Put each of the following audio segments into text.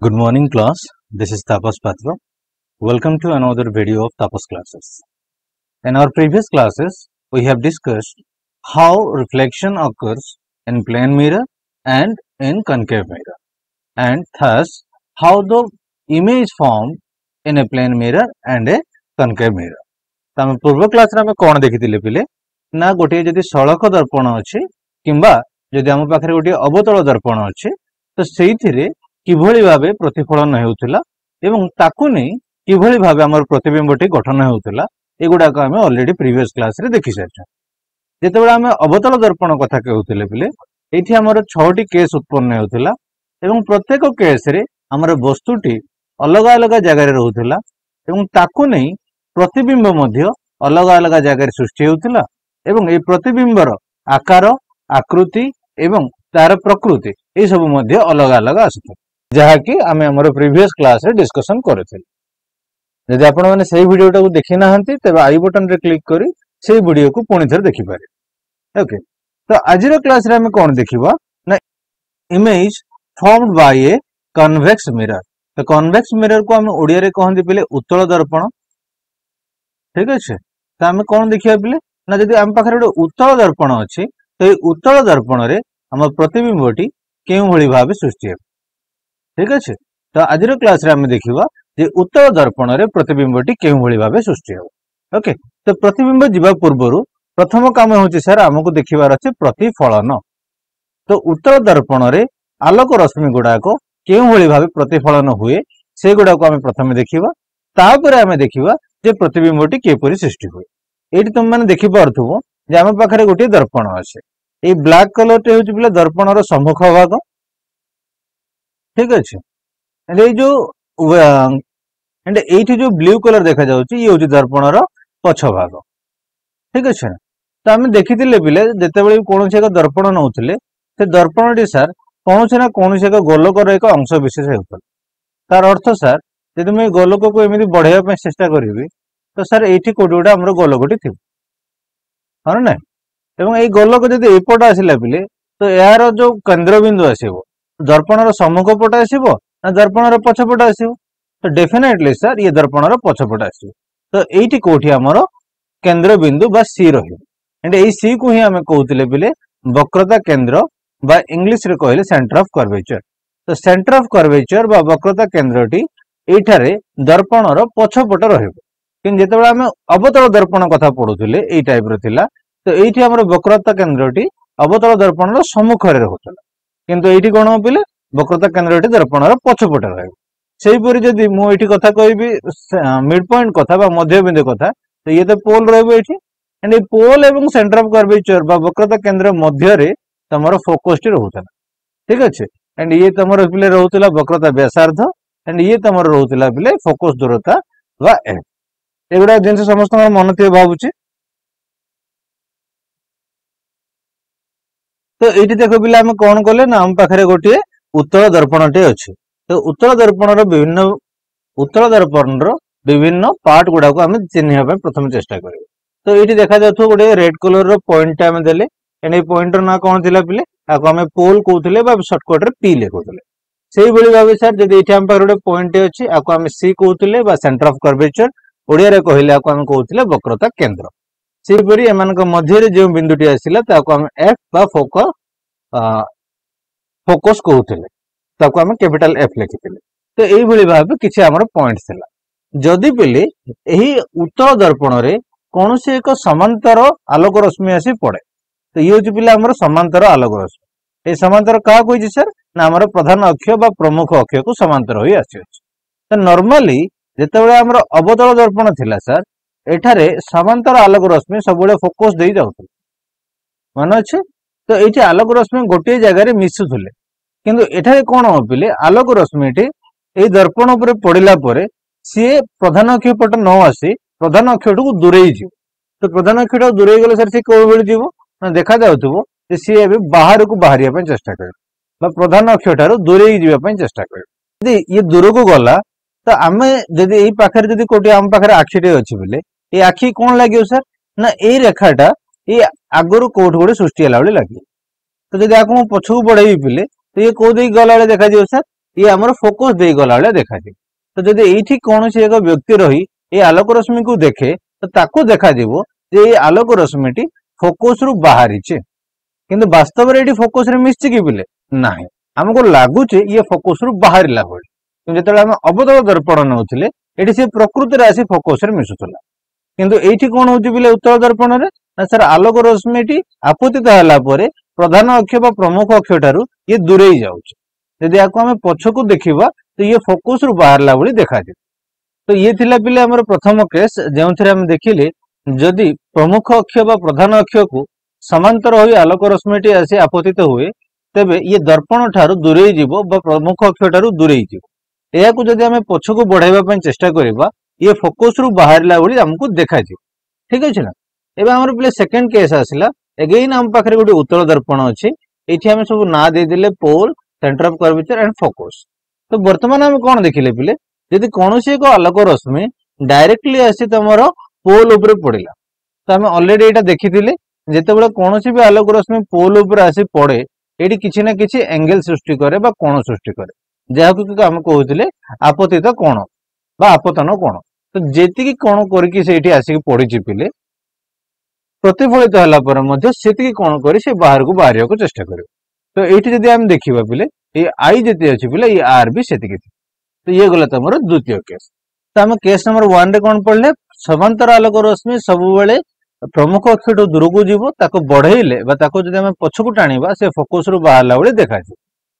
Good morning class, this is Tapas Patra. Welcome to another video of Tapas classes. In our previous classes, we have discussed how reflection occurs in plane mirror and in concave mirror, and thus how the image formed in a plane mirror and a concave mirror. तो हम पूर्व class रे कौन देखिथिले पिले ना गोटे जदि सड़क दर्पण अछि किंबा जदि हम पाखरे गोटे अवतल दर्पण अछि तो सेइथिरे किभଳି भाबे प्रतिफलन हेउथिला एवं ताकू नै किभଳି भाबे हमर प्रतिबिंबटी गठन हेउथिला एगुडा को हमें ऑलरेडी प्रीवियस क्लास रे देखि सारछ जेतेबेला हमें अवतल दर्पण कथा कहउथिले पिले एठी हमर 6 टी केस उत्पन्न हेउथिला एवं प्रत्येक केस रे हमर वस्तुटी अलग अलग जगह रे रहउथिला एवं ताकू नै प्रतिबिंब मध्य अलग अलग जगह सृष्टि होउथिला एवं ए प्रतिबिंबर आकार आकृति एवं तार प्रकृति ए सब मध्य अलग अलग आसुथि जहा कि आमे हमर प्रीवियस क्लास रे डिस्कशन करथिल। यदि आपण माने सेही वीडियोटा को देखि नाहंती तबे आई बटन रे क्लिक करी सेही वीडियो को पुणी थर देखि पारे। ओके, तो आजिर क्लास रे हमें कोन देखिबा ना image formed by a convex mirror. तो कन्वेक्स मिरर को हम ओडिया रे कहंती पिले उत्तल दर्पण। ठीक अछि, तो हमें कोन देखिया पिले ना जदि हम पाखरे गोटे उत्तल दर्पण अछि तो ए उत्तल दर्पण रे हमर प्रतिबिंबटी केउ भଳି भाबे सृष्टि हे। ठीक अछि, तो आजिर क्लास रे हम देखिबा जे उत्तल दर्पण रे प्रतिबिंबटी केउ भଳି भाबे सृष्टि हे। ओके, तो प्रतिबिंब जीवा पूर्वरु प्रथम काम होछि सर हमकु देखिबार अछि प्रतिफलन। तो उत्तल दर्पण रे आलोक रश्मि गुडा को केउ भଳି भाबे प्रतिफलन हुए से गुडा को हम प्रथम देखिबा तापरे हम देखिबा जे प्रतिबिंबटी केपरि सृष्टि हुए। एठी तुम माने देखि पारथुबो जे हम पाखरे गोटे दर्पण अछि। ए ब्लैक कलर टे होछि बिले दर्पण रो सम्मुख भाग। ठीक अछि, एंड ए जो एंड एठी जो ब्लू कलर देखा जाउछि ये होछि दर्पण रो पछ भाग। ठीक अछि, तो हम देखिथिले बिले जेतेबेले कोनोसे एक दर्पण नउथिले से दर्पणटी सर कोनोसे ना कोनोसे एक गोलकर एक अंश विशेष हेउतल। तार अर्थ सर यदि मैं गोलक को एमि बढ़ाइबा पे चेष्टा करिवि तो सर एठी कोडोडा हमरो गोलकटी थिब हर ना एवं ए गोलक जदि एपट आसिला बिले तो यार जो केंद्र बिंदु आसीबो दर्पण रो सम्मुख पट आसीबो ना दर्पण रो पछ पट आसीबो। तो डेफिनेटली सर ये दर्पण रो पछ पट आसीबो। तो एठी कोठी हमरो केंद्र बिंदु बा सी रहिबो एंड ए सी को ही हमें कहउतिले बिले वक्रता केंद्र बा इंग्लिश रे कहले सेंटर ऑफ कर्वेचर। तो सेंटर ऑफ कर्वेचर बा वक्रता केंद्रटी एठारे दर्पण रो पछपट रहिबो। किन जेतेबेला हम अवतल दर्पण कथा पढुथिले एई टाइप रो थिला तो एठी हमर वक्रता केंद्रटी अवतल दर्पण रो सम्मुख रे रहउतला किंतु एठी कोन होपिले वक्रता केंद्रटी दर्पण रो पछपट रहिबो। सेही परि जदि मु एठी कथा कहबी मिड पॉइंट कथा बा मध्य बिंदु कथा तो ये तो पोल रहिबो एठी एंड ए पोल एवं सेंटर ऑफ कर्वेचर बा वक्रता केंद्र मध्य रे तमरो फोकस टी रहउतला। ठीक अछि, एंड ये तमरो पिले रहउतला वक्रता व्यासार्ध एंड ये तमरो रहउतला पिले फोकस दूरता बा एफ। एगुडा जिंस समस्त मन थिए भाबुची। तो एठी देखो पिले हम कोन कले ना हम पाखरे गोटे उत्तल दर्पणटे अछि। तो उत्तल दर्पण रो विभिन्न पार्ट गुडा को हम चिन्हिबा पे प्रथम चेष्टा करियो। तो एठी देखा जाथो गोटे रेड कलर रो पॉइंट हम देले एंड ए पॉइंट रो ना कोन थिला पिले आको हम पोल कहउथिले बा शॉर्टकट रे पी लिखउथिले। सेही बळी भाबे सर जदि एठी हम पाखरे गोटे पॉइंट अछि आको हम सी कहउथिले बा सेंटर ऑफ कर्वेचर ओडिया रे कहिले आको हम कहउथिले वक्रता केंद्र। सेही परि एमानक मध्य रे जे बिंदुटी आसिला ताको हम एफ बा फोकस कहउथिले ताको हम कैपिटल एफ लिखिथिले। तो एई बळी भाबे किछि हमर पॉइंट थिला। जदि पिले एही उत्तल दर्पण रे कोनोसे एक समांतर आलोक रश्मि आसी पड़े तो ये होछि पिले हमर समांतर आलोक रश्मि। ए समांतर का कोइछि सर ना हमर प्रधान अक्ष बा प्रमुख अक्ष को समांतर होई आछि। तो नॉर्मली जेतेबेले हमर अवतल दर्पण थिला सर एठारे समांतर आलोक रश्मि सबले फोकस देई जाउथि मन अछि। तो एठी आलोक रश्मि गोटे जगह रे मिसुथले किंतु एठारे कोन होपिले आलोक रश्मिटी ए दर्पण ऊपर पडिला परे सी प्रधान अक्ष पट न आसी प्रधान अक्षटू को दूरेई जीव। तो प्रधान अक्षटू दूरेई गेले सर सी कोन बेले जीवो ना देखा जाउथबो जे सी एबे बाहर को बाहरिया पे चेष्टा करे बा प्रधान अक्षटारो दूरेई जीवा पे चेष्टा करे। यदि ये दूर को गला तो आमे जदि एई पाखरे जदि कोटी हम पाखरे आखिटे अछि बिले ए आखि कोन लागियो सर ना ए रेखाटा ए आगरु कोठ गोडे सृष्टि होला बेले लागियो। तो जदि आको पछू बढ़ाई पिले तो ये को देई गला बेले देखा दियो सर ये आमर फोकस दे गला बेले देखा जी। तो जदि एठी कोनोसी एक व्यक्ति रही ए आलोक रश्मि को देखे तो ताको देखा जीवो जे ए आलोक रश्मिटी फोकस रु बाहरी छे, किंतु वास्तव रे एठी फोकस रे मिसछि कि बिले नाही, हमको लागुचे ये फोकस रु बाहरिला भली। किंतु जेतले हम अवतल दर्पण नउथिले एठी से प्रकृति रे आसी फोकस रे मिसुतला, किंतु एठी कोन होउछि बिले उत्तल दर्पण रे ना सर आलोक रश्मिटी आपतित होला परे प्रधान अक्ष बा प्रमुख अक्ष ठारू ये दूरेई जाउछि। यदि याको हम पछकु देखिबा तो ये फोकस रु बाहरला भली देखा जे। तो ये थिला पिले हमर प्रथम केस जेउथिरे हम देखिले जदि प्रमुख अक्ष बा प्रधान अक्ष को समांतर होई आलोक रश्मिटी आसी आपतित हुए तेबे ये दर्पण ठारू दूरेई जिवो बा प्रमुख अक्ष ठारू दूरेई जिवो। एयाकु जदि हम पछकु बढ़ाइबा पय चेष्टा करिबा ये फोकस रु बाहरला भली हमकु देखा जे। ठीक अछि ना। एबे हमर पिले सेकंड केस आसिला अगेन हम पाखरे गोटे उत्तल दर्पण अछि, एठी हम सब ना दे दिले pole, centre of curvature and focus. तो वर्तमान हम कोन देखिले पिले यदि कोनोसी एक आलोक रश्मि डायरेक्टली आसी तमरो पोल ऊपर पड़िला तो हम ऑलरेडी एटा देखिथिले जेतेबेले कोनोसी भी आलोक रश्मि पोल ऊपर आसी पड़े एटी किछि ना किछि एंगल सृष्टि करे बा कोण सृष्टि करे, जाहाकु हम कहउथिले आपतित कोण बा आपतन कोण। तो जेतिकी कोण करके सेठी आसी पड़िछि पिले प्रतिफलित होला पर मध्य सेतिकी कोण करी से बाहर को बाहरिया को चेष्टा करियो। तो एठी जदि हम देखिबा पिले ये आई जति अछि पिले ये आर भी सेतिकी। तो ये गला तमरो द्वितीय केस। तो हम केस नंबर 1 रे कोन पढले समांतर आलोक रश्मि सब बेले प्रमुख अक्ष दूर को जीवो ताको बढ़ेइले बा ताको जदि हम पछकु टाणीबा से फोकस रु बाहरला बेले देखा जे।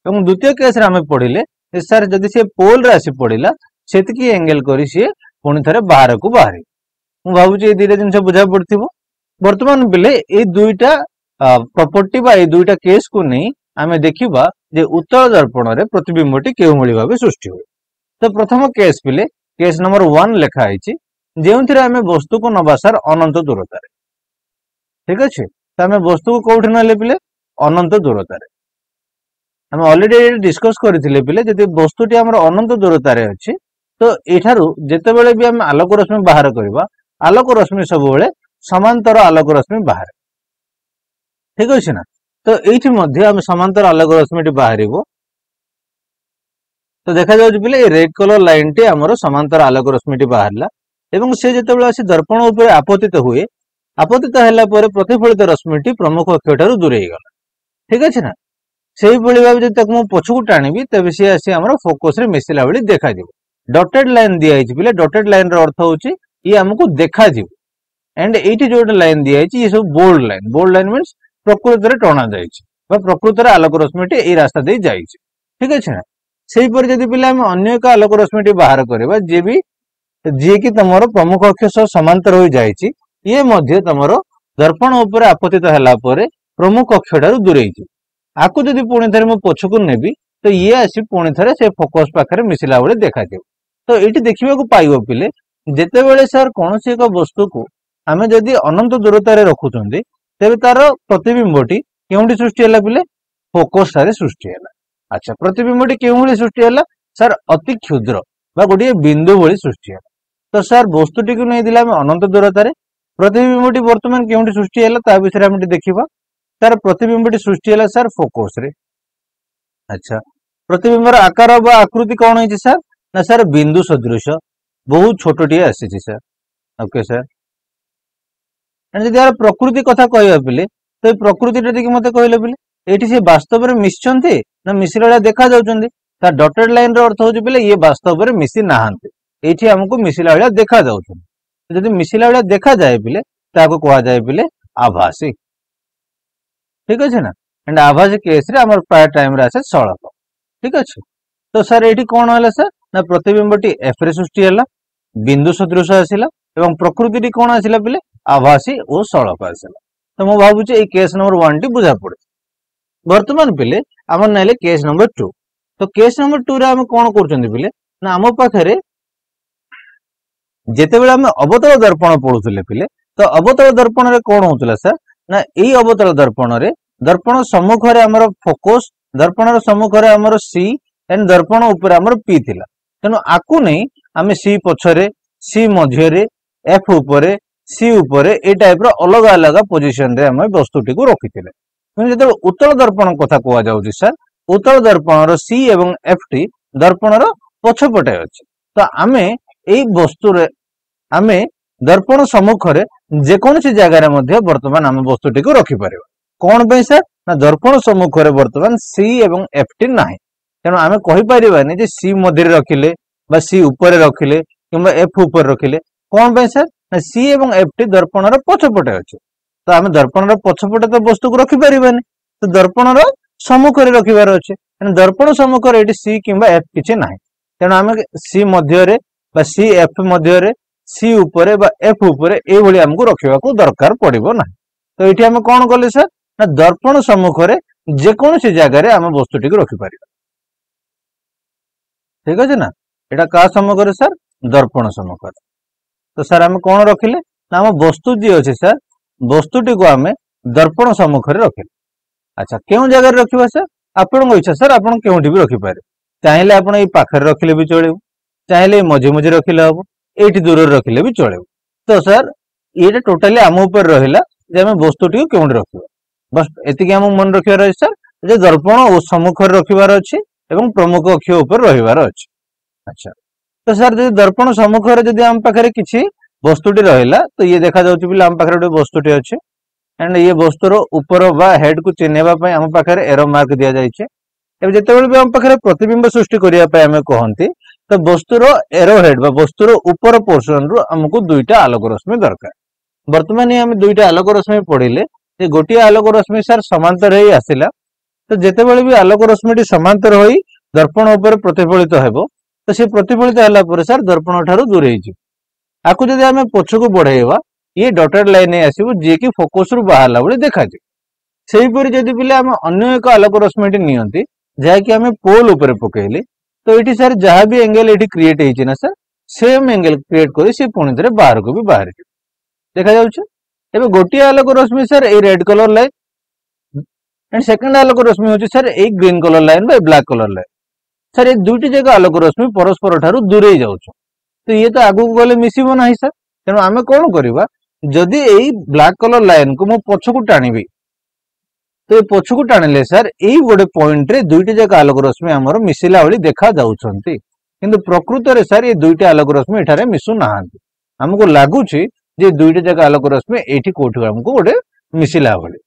एवं द्वितीय केस रे हम पढिले सर जदि से पोल रे आसी पड़िला सेतिकी एंगल करी से पुणी थरे बाहर को बाहरी। मु भाबुची ए दुईटा जिंस बुझा पड़थिबो। वर्तमान बेले ए दुईटा प्रॉपर्टी बा ए दुईटा केस को नहीं आमे देखिबा जे उत्तल दर्पण रे प्रतिबिंबटी केउ भली भाबे सृष्टि होय। तो प्रथम केस पिले केस नंबर 1 लिखा आइछि जेउथिरे आमे वस्तु को नबा सर अनंत दूरता रे। ठीक अछि। तो आमे वस्तु को कोउठी नले पिले अनंत दूरता रे। हम ऑलरेडी डिस्कस करथिले पिले जदि वस्तुटी हमर अनंत दूरता रे अछि तो एठारु जेतेबेले भी हम आलोक रश्मि बाहर करबा आलोक रश्मि सब बेले समांतर आलोक रश्मि बाहर। ठीक अछि ना। तो एठी मध्ये हम समांतर आलोक रश्मिटी बाहरिबो। तो देखा जाउछि पिले रेड कलर लाइन टी हमर समांतर आलोक रश्मिटी बाहरला एवं से जेतेबेले आसी दर्पण ऊपर आपतित हुए आपतित हैला परे प्रतिफलित रश्मिटी प्रमुख अक्ष ठारू दूरेई गला। ठीक अछि ना। सेही भली भाबे जदि तक मु पछकु टाणीबी तबे से आसी हमर फोकस रे मिसिला भली देखा जिवो। डॉटेड लाइन दिया आइछि पिले डॉटेड लाइन रो अर्थ होछि ये हमकु देखा जिवो एंड एठी जोटा लाइन दिया आइछि ये सब बोल्ड लाइन मींस प्रकृति रे टणा जाइछि बा प्रकृति रे आलोक रश्मिटी ए रास्ता दे जाइछि। ठीक अछि ना। सेही पर जदि पिले हम अन्य एक आलोक रश्मिटी बाहर करबा जे कि तमरो प्रमुख अक्ष सह समांतर होई जाइछि ये मध्ये तमरो दर्पण ऊपर आपतित हैला परे प्रमुख अक्ष ठारू दूरेई छि। आकु जदि पुणी थरे मु पछकु नेबी तो ये आसी पुणी थरे से फोकस पाखरे मिसिला बेले देखा जिवो। तो एठी देखिबा को पाइबो पिले जेतेबेले सर कोनोसी एक वस्तु को आमे जदि अनंत दूरता रे रखुचंदी तेबे तार प्रतिबिंबटी केउंडी सृष्टि हैला पिले फोकस सारे सृष्टि हैला। अच्छा प्रतिबिंबटी केउंडी सृष्टि हैला सर अति क्षुद्र बा गोटे बिंदु भली सृष्टि हैला। तो सर वस्तुटी को नै दिला आमे अनंत दूरता रे प्रतिबिंबटी वर्तमान केउंडी सृष्टि हैला ता विषय हम देखिबा। सर प्रतिबिंबटी सृष्टि हैला सर फोकस रे। अच्छा प्रतिबिंबर आकार बा आकृति कोन होइछि सर ना सर बिंदु सदृश बहुत छोटटिए आसीछि सर। Okay sir. एंड जदि यार प्रकृति कथा कहबा पिले तो प्रकृति जदि कि मते कहले पिले एठी से वास्तव रे मिसचंती ना मिसिला देखा जाउचंदी ता डॉटेड लाइन रो अर्थ होछि पिले ये वास्तव रे मिसि नाहंती एठी हमको मिसिला वाला देखा जाउचंदी। जदि मिसिला वाला देखा जाए पिले ताको कहा जाए पिले आभासी। ठीक अछि ना। एंड आभासी केस रे हमर प्राय टाइम रे आसे सळक। ठीक अछि। तो सर एठी कोन होला सर ना प्रतिबिंबटी एफ रे सृष्टि हैला बिंदु सदृश आसिला एवं प्रकृति कोन आसिला पिले आभासी और सळक आसिला। तो मु भाबुची ए केस नंबर 1 टी बुझा पड़े। वर्तमान पिले हमर नाइले केस नंबर 2। तो केस नंबर 2 रे हम कोन करचंदी पिले ना हम पाखरे जेतेबेले हम अवतल दर्पण पढुथिले पिले तो अवतल दर्पण रे कोन होतला सर ना एई अवतल दर्पण रे दर्पण सम्मुख रे हमर फोकस दर्पण रे सम्मुख रे हमर सी एंड दर्पण ऊपर हमर पी थिला तेनो आकु नै आमे सी पछरे सी मध्य रे एफ ऊपर सी ऊपर ए टाइप रो अलग अलग पोजीशन रे हम वस्तुटी को रखिथिले। किंतु जदि उत्तल दर्पण कथा कहवा जाउछि सर उत्तल दर्पण रो सी एवं एफ टी दर्पणर पछपटे अछि। तो आमे एई वस्तु रे आमे दर्पण सम्मुख रे जेकोसी जगार मध्य वर्तमान आम वस्तुटी को रखि परिबा। कोन पे सर ना दर्पण सम्मुख रे वर्तमान सी एवं एफ टी नाही, तेणु आमे कहि परिबानी जे सी मध्य रखिले बा सी ऊपर रखिले किंबा एफ ऊपर रखिले। कोन पे सर ना सी एवं एफ टी दर्पणर पछपटे अछि। तो आमे दर्पणर पछपटे तो वस्तु को रखि परिबानी, तो दर्पणर सम्मुख रे रखिबार अछि। दर्पण सम्मुख रे एटी सी किंबा एफ किछि नाही, तेणु आमे सी मध्य रे बा सी एफ मध्य रे सी ऊपर बा एफ ऊपर ए भली हमकु रखिबाकू दरकार पड़िबो नाही। तो एठी हम कोन कले सर ना दर्पण सम्मुख रे जेकोसी जगह रे हम वस्तुटी को रखि परिबा। ठीक अछि ना, एटा का सम्मुख रे सर दर्पण सम्मुख रे। तो सर हम कोन रखिले ना हम वस्तु जी अछि सर वस्तुटी को हमें दर्पण सम्मुख रे रखिले। अच्छा केउ जगह रे रखिबा सर आपन इच्छा सर आपन केउठी भी रखि पारे। चाहिले आपन ए पाखर रखिले भी चलेबो, चाहिले मझी मझी रखिले हबो, एठी दूर रखिले भी चलेबो। तो सर ये टोटाली आम ऊपर रहिला जे हम वस्तुटी को केउठी रखिबा। बस एतिके हम मन रखिबार अछि सर जे दर्पण ओ सम्मुख रे रखिबार अछि एवं प्रमुख अक्ष ऊपर रहिबार अछि। अच्छा तो सर जे दर्पण सम्मुख रे जदि हम पाखरे किछि वस्तुटी रहिला, तो ये देखा जाउछि बिले हम पाखरे गोटे वस्तुटी अछि एंड ये वस्तुर ऊपर बा हेड को चिन्हवा पय हम पाखरे एरो मार्क दिया जाइछे। एबे जेतेबेले भी हम पाखरे प्रतिबिंब सृष्टि करिया पय हमें कहंती, तो वस्तुर एरो हेड बा वस्तुर ऊपर पोर्शन रु हमकु दुईटा आलोक रश्मि दरकार। वर्तमान हम दुईटा आलोक रश्मि पढ़िले जे गोटिया आलोक रश्मि सर समांतर हेई आसिला, तो जेतेबेले भी आलोक रश्मिटी समांतर होई दर्पण ऊपर प्रतिफलित हेबो, तो से प्रतिफलित होला पर सर दर्पण ठारू दूर हेई जी। आकु जदि हमें पछकु बढ़ेइबा ये डॉटेड लाइन आसीबो जे कि फोकस रु बाहरला बळे देखा जे। सेही परि जदि बिले हम अन्य एक आलोक रश्मिटी नियंती जाय कि हमें पोल ऊपर पकेइले, तो एठी सर जहां भी एंगल एठी क्रिएट हेइछि ना सर सेम एंगल क्रिएट करी से पुणी थरे बाहर को भी बाहर देखा जाउछि। एबे गोटिया आलोक रश्मि सर ए red colour line and second आलोक रश्मि होछि सर ए ग्रीन कलर लाइन बा ब्लैक कलर लाइन। सर ए दुईटी जगह आलोक रश्मि परस्पर ठारू दूरे जाउछ, तो ये तो आगु गले मिसिबो नाही सर। तेणु आमे कोन करिबा जदि एई ब्लैक कलर लाइन को मो पछकु टाणीबी, तो ये पछकु टाणिले सर एई गोटे पॉइंट रे दुईटी जगह आलोक रश्मि हमर मिसिला भली देखा जाउछंती, किंतु प्रकृत रे सर ये दुईटी आलोक रश्मि एठारे मिसु नाहांती। हमको लागुछि जे दुईटी जगह आलोक रश्मि एठी कोठी हमको गोटे मिसिला भली।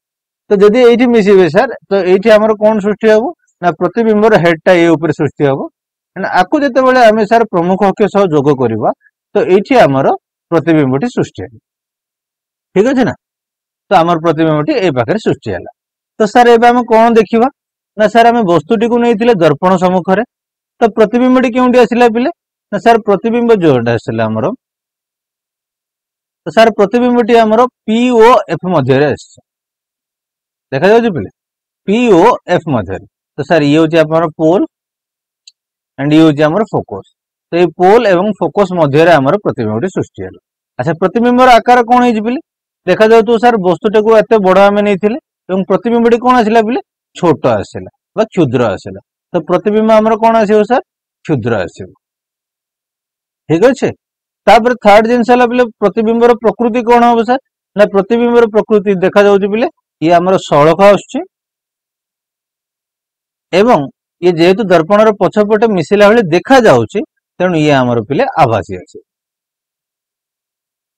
तो जदि एठी मिसिबे सर तो एठी हमर कोन सृष्टि हबो ना प्रतिबिंबर हेडटा ए ऊपर सृष्टि हबो एंड आकु जेतेबेले आमे सर प्रमुख अक्ष सह जोग करिबा, तो एठी हमर प्रतिबिंबटी सृष्टि हेबो। ठीक अछि ना, तो हमर प्रतिबिंबटी ए पाखरे सृष्टि हैला। तो सर एबे हम कोन देखिबा ना सर हम वस्तुटी को नैथिले दर्पण सम्मुख रे, तो प्रतिबिंबटी केउंडी आसिला बिले ना सर प्रतिबिंब जोडा आसिला हमर, तो सर प्रतिबिंबटी हमर पी ओ एफ मध्य रे आछि देखा जाउछि बिले पी ओ एफ मध्य रे। तो सर ये होछि हमर पोल एंड ये होछि हमर फोकस। तो ये पोल एवं फोकस मध्य रे हमर प्रतिबिंबटी सृष्टि हैला। अच्छा प्रतिबिंबर आकार कोन हेछि बिले देखा जाउ तो सर वस्तुटा को एते बड़ आमे नैथिले एवं प्रतिबिंबटी कोन आसिला बिले छोट आसिला बा क्षुद्र आसिला। तो प्रतिबिंब हमर कोन आसिबो सर क्षुद्र आसिबो। ठीक अछि। तापर थर्ड जिंस हला बिले प्रतिबिंबर प्रकृति कोन होबो सर ना प्रतिबिंबर प्रकृति देखा जाउछि बिले ये हमर सळख आछी एवं ये जेहेतु दर्पण रो पछपटे मिसिला भली देखा जाउछि, तेणु ये हमर पिले आभासी अछि।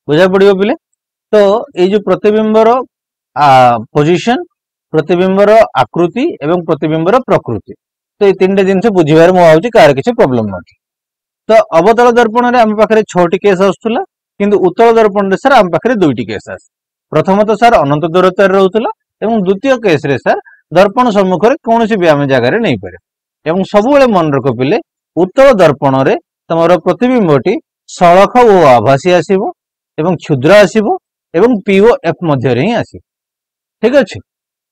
बुझा पड़ियो पिले। तो ये जो प्रतिबिंबर पोजीशन, प्रतिबिंबर आकृति एवं प्रतिबिंबर प्रकृति, तो ये तीनटा जिंस बुझिबार मो आउछि कार किछि प्रॉब्लम नथि। तो अवतल दर्पण रे हम पाखरे 6टी केस आस्तुला, किंतु उत्तल दर्पण रे सर हम पाखरे 2टी केस आस। प्रथमतः सर अनंत दूरता रे रहउतला एवं द्वितीय केस रे सर दर्पण सम्मुख रे कोनोसी भी आमे जगह रे नै पारे। एवं सबुबेले मन रख पिले उत्तल दर्पण रे तमरो प्रतिबिंबटी सळख ओ आभासी आसीबो एवं क्षुद्र आसीबो एवं पीओ एफ मध्य रे ही आसी। ठीक अछि।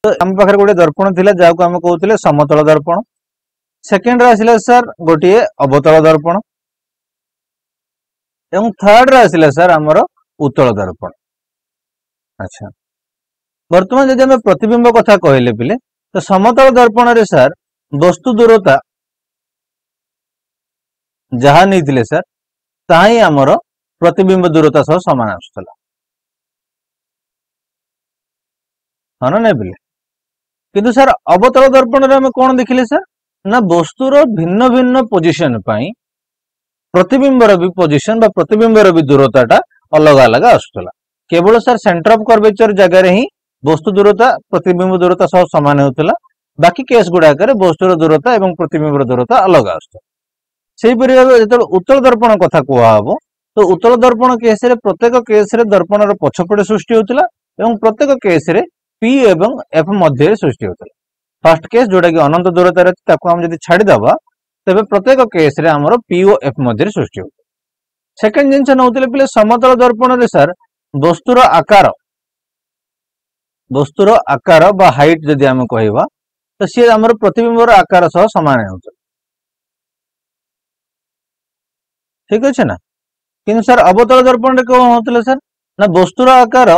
तो हम पाखरे गोटे दर्पण थिला जाको हम कहउतले समतल दर्पण। सेकंड रे आसिला सर गोटिए अवतल दर्पण एवं थर्ड रे आसिला सर हमर उत्तल दर्पण। अच्छा वर्तमान जदि हम प्रतिबिंब कथा कहले पिले, तो समतल दर्पण रे सर वस्तु दूरता जहा नैथिले सर ताही हमर प्रतिबिंब दूरता सह समान आसुतला। हां ना नै पिले। किंतु सर अवतल दर्पण रे हम कोन देखिले सर ना वस्तुर भिन्न भिन्न पोजिशन पाई प्रतिबिंबर भी पोजिशन बा प्रतिबिंबर भी दूरता अलग अलग आसुला। केवल सर सेंटर ऑफ कर्वेचर जगह ही वस्तु दूरता प्रतिबिंब दूरता सब समान होता। बाकी केस गुड़ाक वस्तुर दूरता और प्रतिबिंबर दूरता अलग आसुला। से जो उत्तल दर्पण कथा कहब तो उत्तल दर्पण केस प्रत्येक केस दर्पण पछपटे सृष्टि होता और प्रत्येक केस पी एवं एफ मध्य सृष्टि होता। फर्स्ट केस जोटा कि अनंत दूरतार अच्छी छाड़ीदबा तेज प्रत्येक केस आमर पी और एफ मध्य सृष्टि होता। सेकेंड जिन नौते पे समतल दर्पण रे सर वस्तुर आकार बा हाइट जदि आम कहवा तो सी आमर प्रतिबिंबर आकार सह सामान होता। ठीक अच्छे ना। कि सर अवतल दर्पण रे कौन होता सर ना वस्तुर आकार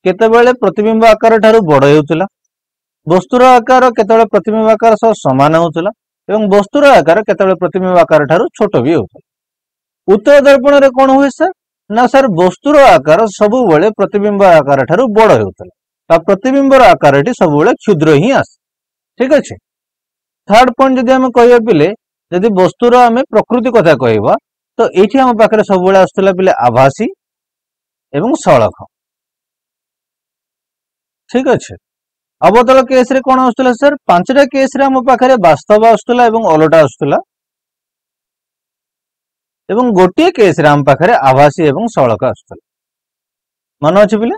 केतेबेले प्रतिबिंब आकार ठारू बड़ होता। वस्तुर आकार केतेबेले प्रतिबिंब आकार सह समान होता एवं वस्तुर आकार केतेबेले प्रतिबिंब आकार ठारू छोट भी होता। उत्तल दर्पण रे कौन हुए सर ना सर वस्तुर आकार सबु बेले प्रतिबिंब आकार ठारू बड़ होता। प्रतिबिंबर आकार सब क्षुद्र ही आस। ठीक अच्छे। थर्ड पॉइंट जदि आम कह पिले जदि वस्तुर आम प्रकृति कथा कहवा तो ये आम पाखे सब आसला पिले आभासी एवं सड़क। ठीक अच्छे। अवतल केस रे कौन आसला सर पांचटा केस रे आम पाखे वास्तव आसला एवं ओलटा आसला एवं गोटे केस रे आम पाखे आभासी एवं सड़क आसला। मन अच्छे पिले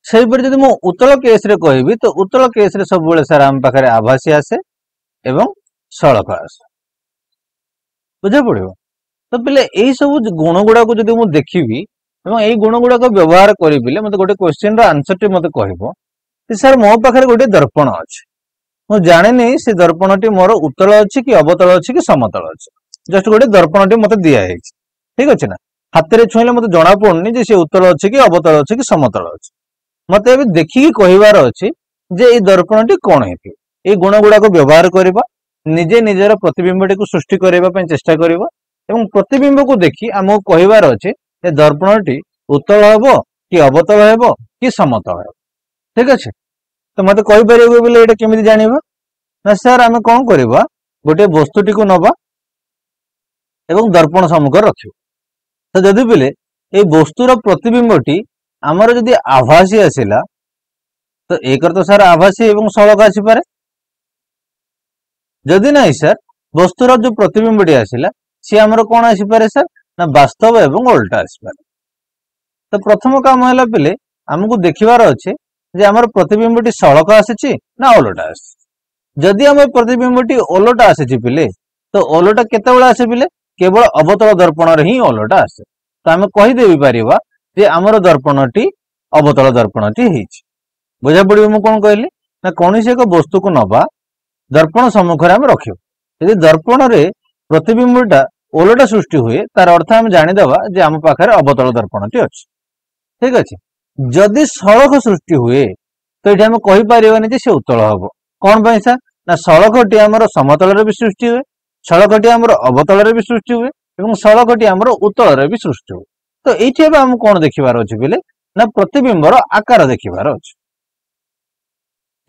से जब मु उत्तल केस रे कहबी तो उत्तल केस रे सब सर आम पाखे आभासी आसे एवं सड़क आसे। बुझा पड़ो। तो पिले यही सब गुण गुड़ा को जब मुझे देखी यही गुण गुड़ाक व्यवहार करी मत गोटे क्वेश्चन रो आंसर टी मत कहबो सर मो पाखे गोटे दर्पण अच्छे मु जाने से दर्पण टी मोर उत्तल अच्छी कि अवतल अच्छी कि समतल अच्छी जस्ट गोटे दर्पण टी मत दिया है। ठीक अच्छे ना। हाथ में छुईले मत जना पड़नी जे सी उत्तल अच्छी कि अवतल अच्छी कि समतल अच्छी मत ए देखिकी कहबार अच्छी जे ये दर्पण टी कौन है ये गुण गुड़ाक व्यवहार करवा निजे निजर प्रतिबिंब टी सृष्टि करने चेष्टा करवा एवं प्रतिबिंब को देखी आमको कहबार अच्छे ये दर्पण टी उत्तल हेब कि अवतल हेब कि समतल हेब। ठीक अच्छे। तो मत कहीपर बोले ये केमी जाना ना सर आम कौन करवा गोटे वस्तुटी को नवा एवं दर्पण सम्मुख रखियो। तो जदि पिले ये वस्तुर प्रतिबिंबटी आमर जदि आभासी आसिला तो एक तो सर आभासी एवं सड़क आसीपारे। जदि नहीं सर वस्तुर जो प्रतिबिंबटी आसिला सी आमर कौन आसीपारे सर ना वास्तव एवं उल्टा आसीपारे। तो प्रथम काम है पिले आमको देखिबार अच्छे जे आमर प्रतिबिंबटी सड़क आसी ना ओलटा आसी। जदि आम प्रतिबिंबटी ओलटा आसी पिले तो ओलटा केतेबेले आसे पिले केवल अवतल दर्पण रे ही ओलटा आसे। तो आम कहीदेवी पारिबा जे आमर दर्पणटी अवतल दर्पणटी हेछि। बुझा पड़िबो मु कोन कहली ना कोनोसी एक वस्तु को नबा दर्पण सम्मुख रे आम रखियो यदि दर्पण रे प्रतिबिंबटा ओलटा सृष्टि हुए तार अर्थ आम जानिदेबा जे आम पाखरे अवतल दर्पणटी अछि। ठीक अछि। जदि सड़क सृष्टि हुए तो ये आम कहि परिबानी जे से उत्तल हबो कोन पई सा ना सड़कटी आमर समतल रे भी सृष्टि हुए सड़कटी आमर अवतल रे भी सृष्टि हुए एवं सड़कटी आमर उत्तल रे भी सृष्टि हुए। तो ये आम कौन देखिबार अच्छे बोले ना प्रतिबिंबर आकार देखिबार अच्छे।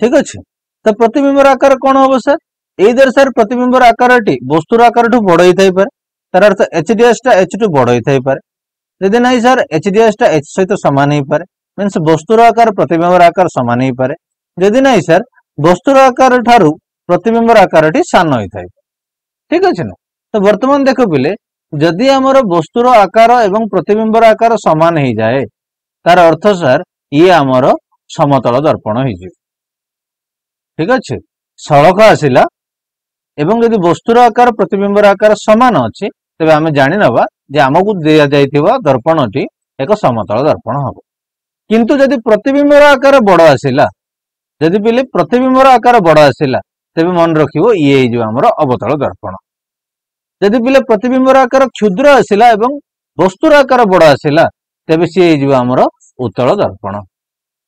ठीक अच्छे। तो प्रतिबिंबर आकार कौन हम सर एदर सर प्रतिबिंबर आकार वस्तुर आकार ठू बड़ ही थाई पारे तार अर्थ एचडीएस टा एच टू बड़ ही थाई पारे। यदि नहीं सर एचडीएस टा एच सहित सामान ही पारे मीन्स वस्तुर आकार प्रतिबिंबर आकार सामान ही पारे। यदि नहीं सर वस्तुर आकार ठारू प्रतिबिंबर आकार टी सान ही थाई। ठीक अच्छे ना। तो वर्तमान देख पिले जदि आमर वस्तुर आकार एवं प्रतिबिंबर आकार समान ही जाए तार अर्थ सर ये आमर समतल दर्पण हो। ठीक अच्छे। सड़क आसिला एवं यदि वस्तुर आकार प्रतिबिंबर आकार समान अच्छे तेबे आमे जानि नबा जे आमको दिया जाइथिबा दर्पणटी एक समतल दर्पण हबो। किंतु यदि प्रतिबिंबर आकार बड़ आसिला यदि पिले प्रतिबिंबर आकार बड़ आसिला तेबे मन रखिबो ये जो आमर अवतल दर्पण। यदि पिले प्रतिबिंबर आकार क्षुद्र आसिला एवं वस्तुर आकार बड़ आसिला तेबे सी हो आमर उत्तल दर्पण।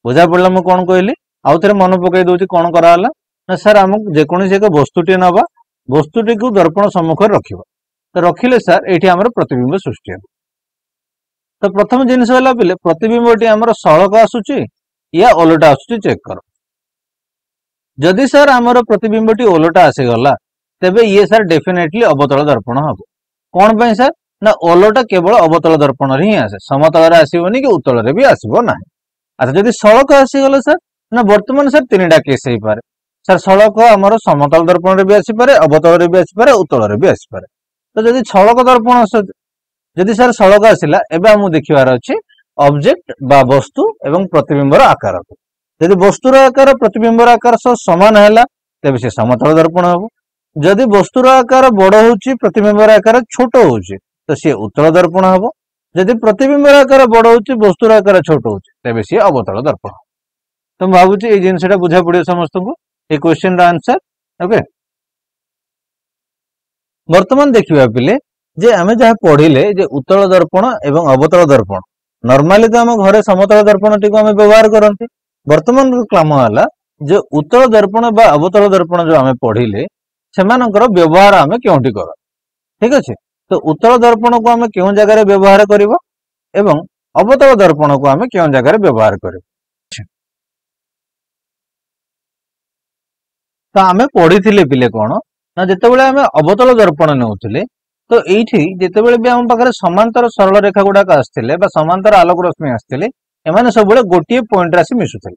बुझा पड़ला मु कोन कहली आउ थे मन पकई दउची कोन कराला ना सर आमको जेकोसी एक वस्तुटी नवा वस्तुटी को दर्पण सम्मुख रखिबा तो रखिले सर एठी आमर प्रतिबिंब सृष्टि हो। तो प्रथम जिनिस होला पिले प्रतिबिंबटी आमर सड़क आसुची या ओलटा आसुची चेक कर। जदि सर आमर प्रतिबिंबटी ओलटा आसीगला तेबे ये सर डेफिनेटली अवतल दर्पण हम कौन पे सर ना ओलटा केवल अवतल दर्पण ही आसे समतल आसबनी कि उत्तल भी आसब ना। अच्छा जदि सड़क आसीगला सर ना बर्तमान सर तीनटा केस हो पारे सर सड़क आमर समतल दर्पण भी आसीपे अवतल भी आसीपे उत्तल भी आसीपे। तो जदि सड़क दर्पण जदि सर सड़क आसला एबे हमू देखिबार अछि ऑब्जेक्ट बा वस्तु एवं प्रतिबिंबर आकार को जदि वस्तुर आकार प्रतिबिंबर आकार सह समान है तेबे से समतल दर्पण हम। जदि वस्तुर आकार बड़ होउची प्रतिबिंबर आकार छोट होउची तो सी उत्तल दर्पण हम। जदि प्रतिबिंबर आकार बड़ होउची वस्तुर आकार छोट होउची तेबे सी अवतल दर्पण। तो भावुची ए जिनसटा बुझा पड़ियो समस्त को ए क्वेश्चन रा आंसर। ओके वर्तमान देखिबा पिले जे आमे जहा पढ़िले जे उत्तल दर्पण एवं अवतल दर्पण नॉर्मली तो आम घरे समतल दर्पण टी आम व्यवहार करते। वर्तमान क्लाम है जो उत्तल दर्पण बा अवतल दर्पण जो आम पढ़िले सेमानकर व्यवहार आम क्योंटी कर ठीक अच्छे। तो उत्तल दर्पण को आम क्यों जगह व्यवहार करिवो एवं अवतल दर्पण को आम क्यों जगह व्यवहार करिवो। तो आम पढ़ी पिले कौन ना जितेबाला आम अवतल दर्पण नौथिले तो ये जितेबाला भी आम पाखे समांतर सरल रेखा गुड़ाक आसते समांतर आलोक रश्मि आसते एमाने सब गोटे पॉइंट आसी मिशुले।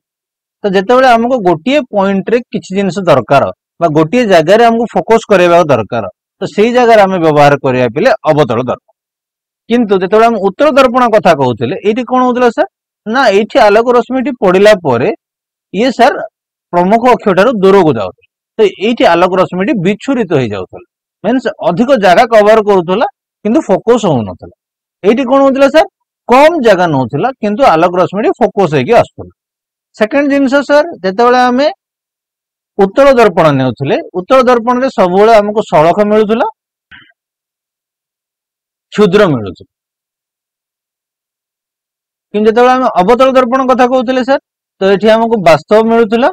तो जितेबाला आमको गोटे पॉइंट रे किसी जिनस दरकार बा गोटे जगार आमको फोकस करवा दरकार तो से जगार आम व्यवहार करिया पिले अवतल दर्पण। किंतु जितेबाला आम उत्तल दर्पण कथा कहते ये कौन होता सर ना ये आलोक रश्मि पड़ला ये सर प्रमुख अक्ष ठार दूर को जाऊ तो ये आलोक रश्मि विच्छुरित हो जाऊला मीन्स अधिक जगह कवर करूला किंतु फोकस होना। ये कौन होता सर कम जगह नौला किंतु आलोक रश्मि फोकस होगी आसूला। सेकेंड जिनस सर जितेबाला आम उत्तल दर्पण नेउथिले उत्तल दर्पण रे सब आमको सड़क मिलूला क्षुद्र मिलूला कि जितेबाला आम अवतल दर्पण कथा कहते सर तो ये आमको वास्तव मिलूला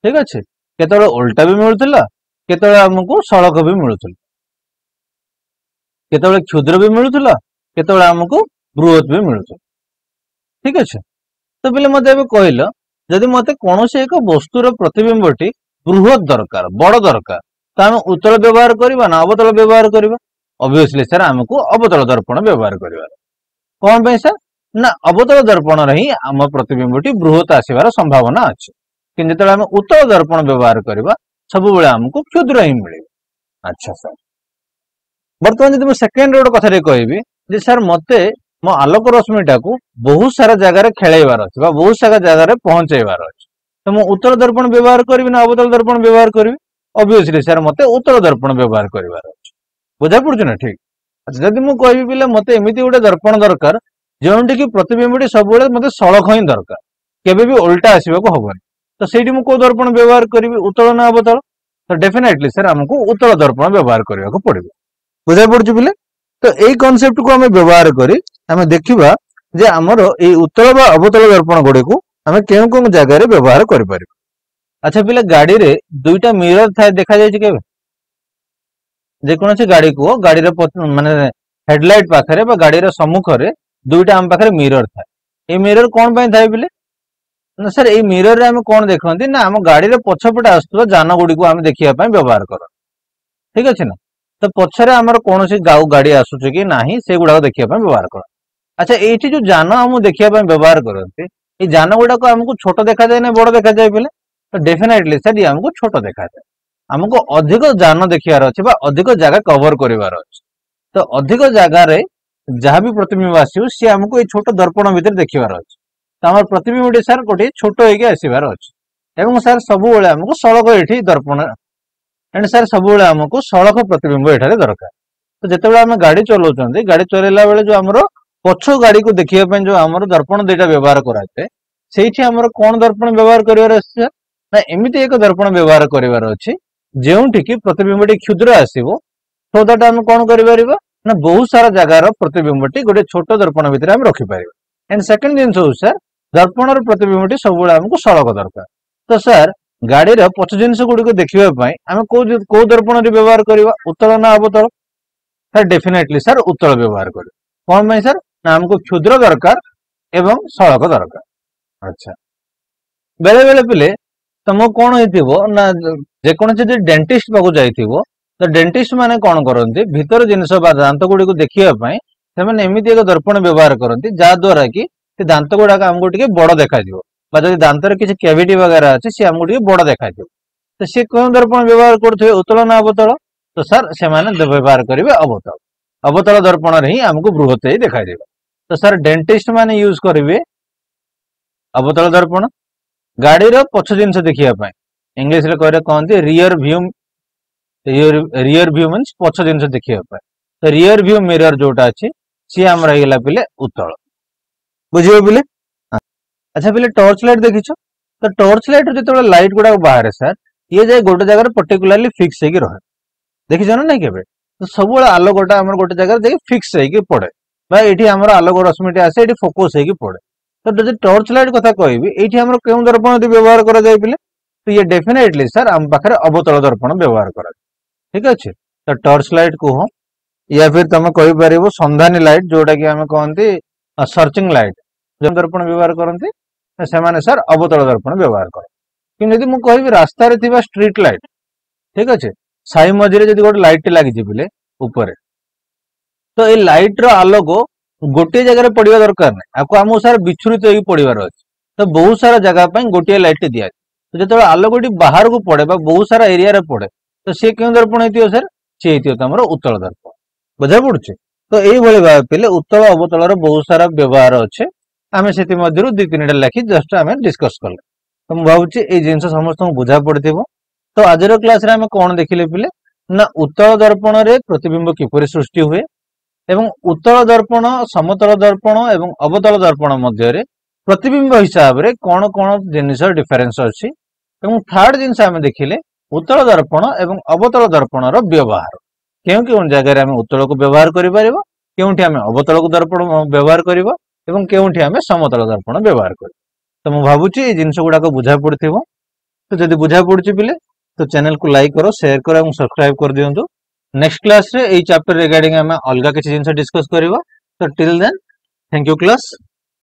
ठीक अच्छे केतବେଳେ उल्टा भी मिलूला केतବେଳେ आमको सड़क भी मिलूला केतବେଳେ क्षुद्र भी मिलूला केतବେଳେ आमको बृहत भी मिलूला ठीक अच्छे। तो पिले मत कहल जदि मत कौन से एक वस्तुर प्रतिबिंबटी बृहत दरकार बड़ दरकार तो आम उत्तल व्यवहार करवा ना अवतल व्यवहार करवा ऑब्वियसली सर आमको अवतल दर्पण व्यवहार करवा कौन पे सर ना अवतल दर्पण ही आम प्रतिबिंबटी बृहत आसबार संभावना अच्छे कि जो आम उत्तल दर्पण व्यवहार करवा सब आमको क्षुद्र ही मिले। अच्छा सर बर्तमान जो सेकेंड रोड कथा कहि सर मते मो आलोक रश्मिटा को बहुत सारा जगार खेलबार अच्छे बहुत सारा जगार पहुंचाइबार अच्छे तो मु उत्तल दर्पण व्यवहार करी ना अवतल दर्पण व्यवहार करी ऑब्वियसली सर मते उत्तल दर्पण व्यवहार करबार अच्छे बुझा पड़छ ना ठीक। अच्छा जदि मु कहबी पिले मते एमिति गोटे दर्पण दरकार जोंटी कि प्रतिबिंबटी सब मते सड़क ही दरकार केबे भी उल्टा आसबाक हबनी तो सेठी मु को दर्पण व्यवहार करी उत्तल ना अवतल तो डेफिनेटली सर हमको उत्तल दर्पण व्यवहार करने पड़ो बुझा पड़छ पिले। तो यही कॉन्सेप्ट को आम व्यवहार करी आम देखा जे आमर ये उत्तल बा अवतल दर्पण गुड़ी को आम केउ केउ जगह व्यवहार करें। अच्छा पिले गाड़ी रे दुईटा मिरर थाए देखा जाए जेकोसी गाड़ी को गाड़ी माने हेडलाइट पाखे गाड़ी सम्मुख में दुईटा आम पाखे मिरर थाए ये मिरर कौन पाई थाए पिले ना सर ये मिरर रे आम कौन देखते ना आम गाड़ी पछपटे आसुवा जान गुड़ी को आम देखापी व्यवहार कर ठीक अच्छे ना। तो पछरे आमर कौन गाऊ गाड़ी आसूचे कि नाही से गुड़ा देखापी व्यवहार कर। अच्छा ये जो जान आम देखापी व्यवहार करते ये जान गुड़ाक आमको छोट देखा जाए ना बड़ देखा जाए पिले तो डेफिनेटली सर ये आमको छोट देखा जाए आमको अधिक जान देखार अच्छे अधिक जगह कवर करार अच्छे तो अधिक जगार जहाँ भी प्रतिबिंब आसो सी आमको ये छोट दर्पण भितर देखार अच्छे तो आम प्रतिबिंब सर गोटे छोट होगी आसबार अच्छे और सर सब आमको सड़क ये दर्पण एंड सर सब आमको सड़क प्रतिबिंब ये दरकार। तो जिते आम गाड़ी चलाऊँ गाड़ी चलैला बेले जो आमर पछ गाड़ी को देखापी जो आम दर्पण दुईटा व्यवहार कराए से कौन दर्पण व्यवहार कर ना एमती एक दर्पण व्यवहार करार अच्छे जोटि प्रतिबिंबटी क्षुद्र आसो तो दैट आम कौन कर ना बहुत सारा जगार प्रतिबिंबटी गोटे छोट दर्पण भितर आम रखिपर। एंड सेकेंड जिन सर दर्पण प्रतिबिंबटी सब आमको सड़क दरकार तो सर गाड़ी पछ जिन गुड़ी को देखापी आम कौ दर्पण व्यवहार करवा उत्तल ना अवतल सर डेफिनेटली सर उत्तल व्यवहार कर कौन पाई सर ना आमको क्षुद्र दरकार एवं सड़क दरकार। अच्छा बेले बेले पिले तुमको कौन होइथिबो ना जेकोन जे डेंटिस्ट पाको जाइथिबो तो डेंटिस्ट माने कौन करंती भीतर जिनिस बा दांत गुडी को देखिया पई सेमाने एमिति एक दर्पण व्यवहार करंती जा द्वारा कि से दांत गुडा हमको टिके बड़ देखा दियो बा जदि दांत रे किछि कैविटी वगैरह अछि से हमको टिके बड़ देखा दियो तो से कोन दर्पण व्यवहार करथि उत्तल ना अवतल तो सर से माने व्यवहार करिवे अवतल अवतल दर्पण रे ही हमको बृहत ही देखा दियो तो सर डेंटिस्ट माने यूज करिवे अवतल दर्पण गाड़ी रो पछ जिंस देखिया पई इंग्लिश रे कहरे कहंती रियर व्यू मीन्स पछ जिंस देखिया पई तो रियर व्यू मिरर जोटा अछि सी हम रहिला पिले उत्तल बुझियो पिले अच्छा पिले टॉर्च लाइट देखिछो तो टॉर्च लाइट रो जतबे लाइट गुडा बाहर सर ये जाय गोटे जगह पर्टिकुलरली फिक्स हेकी रहे देखिछो ना नहीं केबे तो सब आलोकटा हमर गोटे जगह देखि फिक्स हेकी पड़े बा एठी हमर आलोक रश्मिटी आसे एठी फोकस हेकी पड़े तो जदि टॉर्च लाइट कथा कहबी एठी हमर केउ दर्पण दि व्यवहार करा जाय पिले तो ये डेफिनेटली सर हम पाखरे अवतल दर्पण व्यवहार करा ठीक अछि तो टॉर्च लाइट को हो या फिर तुम कहि परिबो संधानी लाइट जोटा कि हमें कहंती सर्चिंग लाइट जो दर्पण व्यवहार करंती से माने सर अवतल दर्पण व्यवहार कर कि यदि मु कहबी रास्ता रे थिबा स्ट्रीट लाइट ठीक अछि साई मझिरे जदि गोटे लाइट लागि जिबिले ऊपर तो ए लाइट रो आलोक गोटे जगह पड़िया दरकार नै आपको हमो सर विचुरित होई पड़िबार अछि तो बहुत सारा जगह पई गोटे लाइट दिया तो जतो आलोकटी बाहर को पड़े बा बहुत सारा एरिया रे पड़े तो से केउ दर्पण हेतियो सर से हेतियो तमरो उत्तल दर्पण बुझा पड़ुछि तो एई भली भाव पिले उत्तल अवतल रो बहुत सारा व्यवहार अछि आमे सेति मध्यरु दि तीनटा लेखि जस्ट आमे डिस्कस करले तो मु भाबुछि ए जिंस समस्त बुझा पड़थिबो तो आजर क्लास रे आमे कोन देखिले पिले ना उत्तल दर्पण रे प्रतिबिंब किपरि सृष्टि हुए एवं उत्तल दर्पण समतल दर्पण एवं अवतल दर्पण मध्य रे प्रतिबिंब हिसाब रे कोन कोन जिनिस डिफरेंस अछि एवं थर्ड जिंस आमे देखिले उत्तल दर्पण एवं अवतल दर्पण रो व्यवहार केउ केउ जगह रे आमे उत्तल को व्यवहार करि परिबो केउठी आमे अवतल को दर्पण व्यवहार करिवो एवं केउठी आमे समतल दर्पण व्यवहार करिवो तो मु भाबुछि ए जिंस गुडा को बुझा पड़थिबो तो जदि बुझा पड़छि पिले तो चैनल को लाइक करो शेयर करो और सब्सक्राइब कर दियंतु नेक्स्ट क्लास रे ए चैप्टर रिगार्डिंग हमें अलगा किसी जिंस डिस्कस करबा तो till then thank you class.